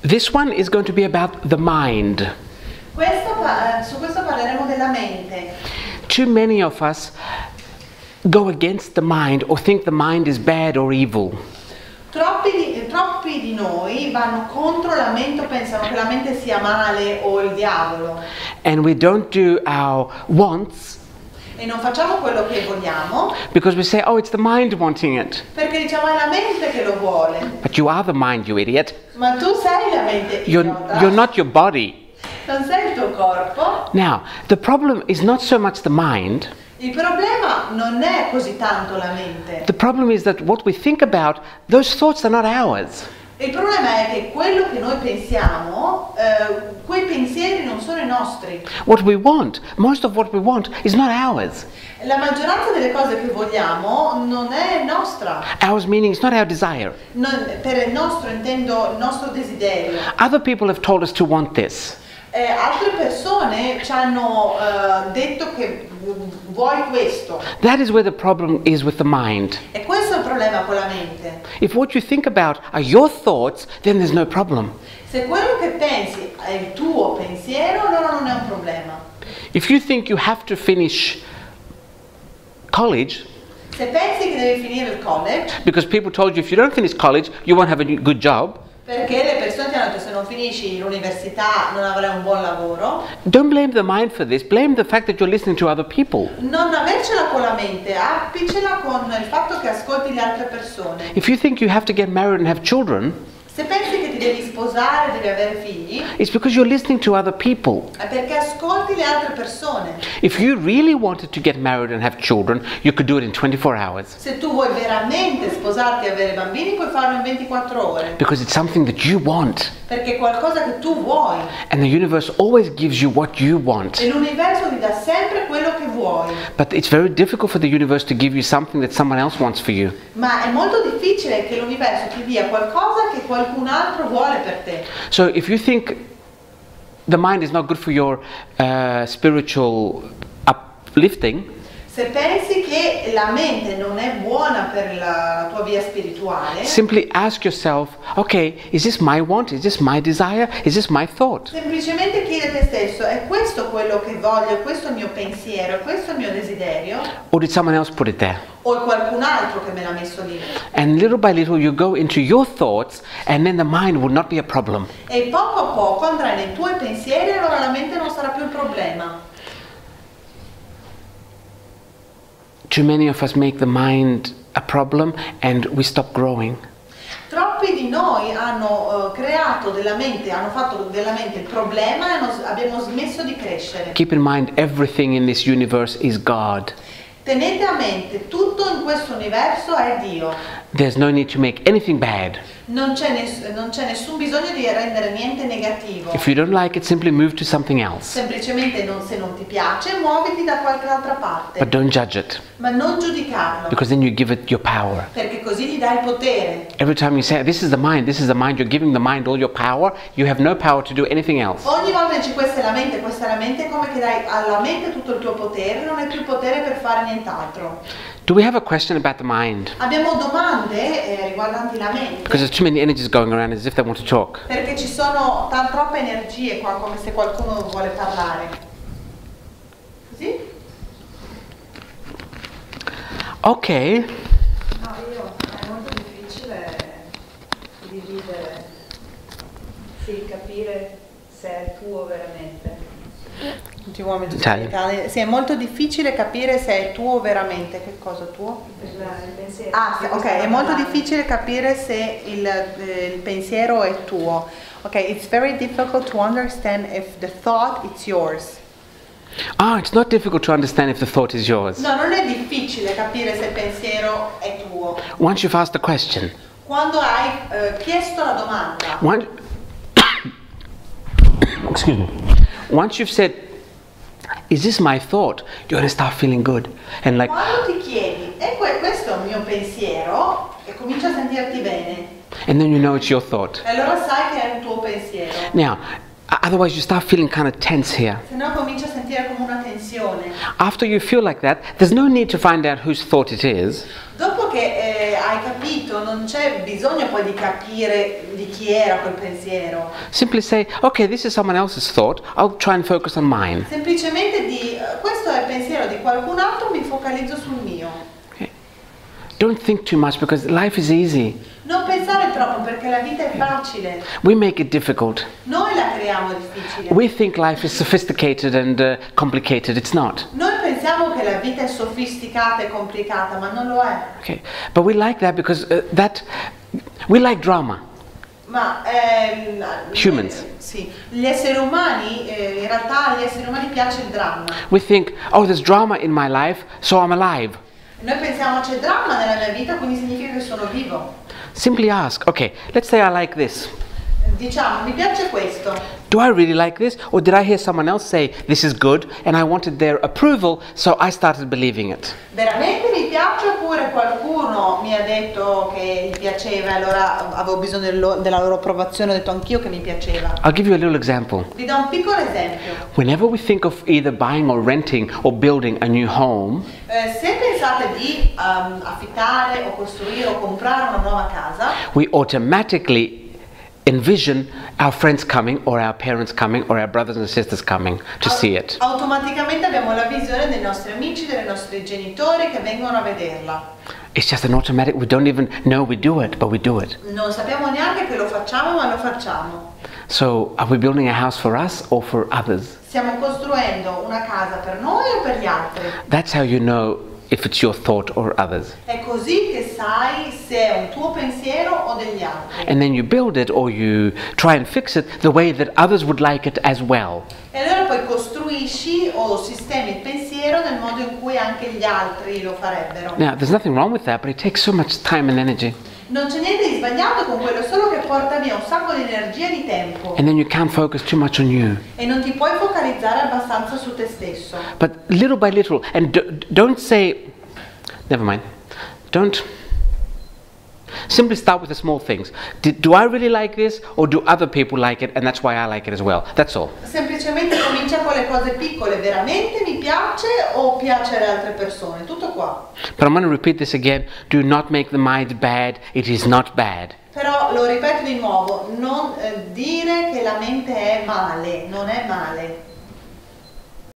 This one is going to be about the mind. Su questo parleremo della mente. Too many of us go against the mind or think the mind is bad or evil. Troppi di noi vanno contro la mente o pensano che la mente sia male o il diavolo. And we don't do our wants E non facciamo quello che vogliamo because we say, oh, it's the mind wanting it. perché diciamo è la mente che lo vuole. But you are the mind, you idiot. Ma tu sei la mente, idiota. You're not your body. Non sei il tuo corpo. Now, the problem is not so much the mind. Il problema non è così tanto la mente. The problem is that what we think about, those thoughts are not ours. Il problema è che quello che noi pensiamo, quei pensieri non sono i nostri. What we want, most of what we want, is not ours. La maggioranza delle cose che vogliamo non è nostra. Ours meaning it's not our desire. Per il nostro intendo il nostro desiderio. Other people have told us to want this. Altre persone ci hanno detto che vuoi questo. That is where the problem is with the mind. E questo è il problema con la mente. If what you think about are your thoughts, then there's no problem. Se quello che pensi è il tuo pensiero, allora non è un problema. If you think you have to finish college, Se pensi che devi finire il college, because people told you if you don't finish college, you won't have a good job, perché le persone ti hanno detto se non finisci l'università non avrai un buon lavoro, don't blame the mind for this. Blame the fact that you're listening to other people. non avercela con la mente, appicela con il fatto che ascolti le altre persone. If you think you have to get married and have children, Se pensi che ti devi sposare, devi avere figli, it's because you're listening to other people. è perché ascolti le altre persone. If you really wanted to get married and have children, you could do it in 24 hours. Se tu vuoi veramente sposarti e avere bambini, puoi farlo in 24 ore. Because it's something that you want. Perché è qualcosa che tu vuoi. And the universe always gives you what you want. E l'universo ti dà sempre quello che vuoi. But it's very difficult for the universe to give you something that someone else wants for you. Ma è molto difficile che l'universo ti dia qualcosa che qualcun altro vuole per te. So if you think the mind is not good for your spiritual uplifting, Se pensi che la mente non è buona per la tua via spirituale, simply ask yourself, okay, is this my want? Is this my desire? Is this my thought? semplicemente chiedi a te stesso, è questo quello che voglio, è questo il mio pensiero, è questo il mio desiderio? Or did someone else put it there? O è qualcun altro che me l'ha messo lì? And little by little you go into your thoughts, and then the mind will not be a problem. E poco a poco andrai nei tuoi pensieri e allora la mente non sarà più il problema. Too many of us make the mind a problem and we stop growing. Troppi di noi hanno creato della mente, hanno fatto della mente il problema e abbiamo smesso di crescere. Keep in mind, everything in this universe is God. Tenete a mente, tutto in questo universo è Dio. There's no need to make anything bad. Non c'è nessun bisogno di rendere niente negativo. If you don't like it, simply move to something else. Semplicemente se non ti piace, muoviti da qualche altra parte. But don't judge it, Ma non giudicarlo, because then you give it your power. perché così gli dai il potere. Every time you say, this is the mind, you're giving the mind all your power. You have no power to do anything else. Ogni volta che dici questa è la mente, è come che dai alla mente tutto il tuo potere, non hai più potere per fare nient'altro. Do we have a question about the mind? Abbiamo domande riguardanti la mente, Because there's too many energies going around as if they want to talk. perché ci sono troppe energie qua, come se qualcuno vuole parlare. Così? Ok. No, è molto difficile dividere, sì, capire se è tuo veramente. Ti vuoi mettere? Sì, è molto difficile capire se è tuo veramente. Che cosa tuo? Il pensiero. Ah, ok, è molto difficile capire se il pensiero è tuo. Ok, it's very difficult to understand if the thought is yours. Ah, it's not difficult to understand if the thought is yours. No, non è difficile capire se il pensiero è tuo. Once you've asked the question, Quando hai chiesto la domanda, excuse me, once you've said, is this my thought? You're going to start feeling good. And like, quando ti chiedi, questo è il mio pensiero, e cominci a sentirti bene, and then you know it's your thought. e allora sai che è un tuo pensiero. Now, otherwise you start feeling kind of tense here. Se no cominci a sentire come una tensione. After you feel like that, there's no need to find out whose thought it is. Dopo che hai capito capito, non c'è bisogno poi di capire di chi era quel pensiero. Simply say, okay, this is someone else's thought, I'll try and focus on mine. Semplicemente questo è il pensiero di qualcun altro, mi focalizzo sul mio. Okay. Don't think too much because life is easy. Non pensare troppo perché la vita è facile. We make it difficult. Noi la creiamo difficile. We think life is sophisticated and complicated. It's not. Noi pensiamo che la vita è sofisticata e complicata, ma non lo è. Okay, but we like that because we like drama. Ma Humans. Sì, gli esseri umani, in realtà agli esseri umani piace il dramma. We think, oh, there's drama in my life, so I'm alive. Noi pensiamo c'è dramma nella mia vita, quindi significa che sono vivo. Simply ask, okay, let's say I like this. Diciamo, mi piace questo. Do I really like this, or did I hear someone else say this is good and I wanted their approval, so I started believing it? Veramente mi piace oppure qualcuno mi ha detto che gli piaceva e allora avevo bisogno della loro approvazione, ho detto anch'io che mi piaceva. I'll give you a little example. Vi do un piccolo esempio. Whenever we think of either buying or renting or building a new home, Se pensate di affittare o costruire o comprare una nuova casa, we automatically envision our friends coming or our parents coming or our brothers and sisters coming to see it. Automaticamente abbiamo la visione dei nostri amici, dei nostri genitori che vengono a vederla. It's just an automatic, we don't even know we do it, but we do it. Non sappiamo neanche che lo facciamo, ma lo facciamo. So are we building a house for us or for others? Stiamo costruendo una casa per noi o per gli altri? That's how you know if it's your thought or others. È così che sai se è un tuo pensiero o degli altri. And then you build it or you try and fix it the way that others would like it as well. E allora poi costruisci o sistemi il pensiero nel modo in cui anche gli altri lo farebbero. Now, there's nothing wrong with that, but it takes so much time and energy. Non c'è niente di sbagliato con quello, solo che porta via un sacco di energia e di tempo. And then you can't focus too much on you. E non ti puoi focalizzare abbastanza su te stesso. But little by little, and don't say, never mind, don't, simply start with the small things. Do I really like this, or do other people like it, and that's why I like it as well? That's all. Semplicemente comincia con le cose piccole, veramente mi piace o piace alle altre persone, tutto qua. But I'm going to repeat this again, do not make the mind bad, it is not bad. Però lo ripeto di nuovo, non dire che la mente è male, non è male.